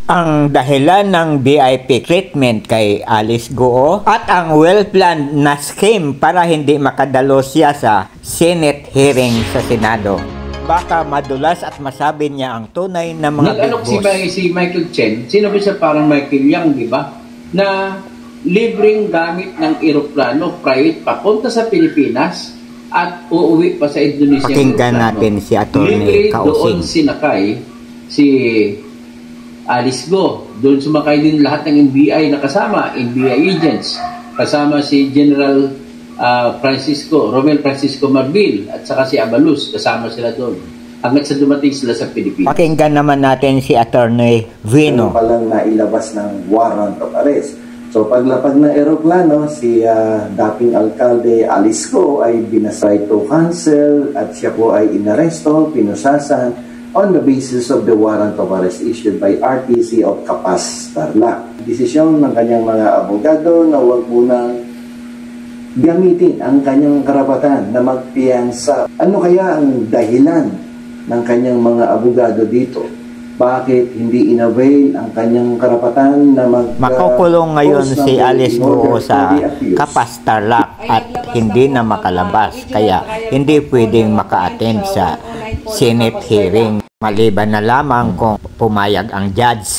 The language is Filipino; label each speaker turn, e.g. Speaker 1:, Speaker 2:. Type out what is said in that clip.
Speaker 1: ang dahilan ng VIP treatment kay Alice Goo at ang well-planned na scheme para hindi makadalo siya sa Senate hearing sa Senado. Baka madulas at masabi niya ang tunay na mga big boss.
Speaker 2: Si Michael Chen, sino ba siya, parang Michael Yang, di ba? Na libreng gamit ng eroplano private papunta sa Pilipinas at uuwi pa sa Indonesia.
Speaker 1: Pakinggan natin si Atty. Kausing.
Speaker 2: Doon sinakay si Alice Goo. Doon sumakay din lahat ng NBI na kasama, NBI agents. Kasama si General Romel Francisco Marbil at saka si Abalus. Kasama sila doon. Hanggat sa dumating sila sa Pilipinas.
Speaker 1: Pakinggan naman natin si Atty. Vino.
Speaker 3: Palang nailabas ng warrant of arrest. So paglapag ng eroplano, si dating alkalde Alice Goo ay binasay to cancel at siya po ay inaresto, pinusasan on the basis of the warrant of arrest issued by RTC of Capas, Tarlac. Desisyon ng kanyang mga abogado na huwag munang gamitin ang kanyang karapatan na magpiyansa. Ano kaya ang dahilan ng kanyang mga abogado dito? Bakit hindi inavail ang kanyang karapatan na
Speaker 1: makukulong ngayon si Alice Goo sa Capas, Tarlac at hindi na makalabas, kaya hindi pwedeng maka-attend sa Senate hearing maliban na lamang kung pumayag ang judge.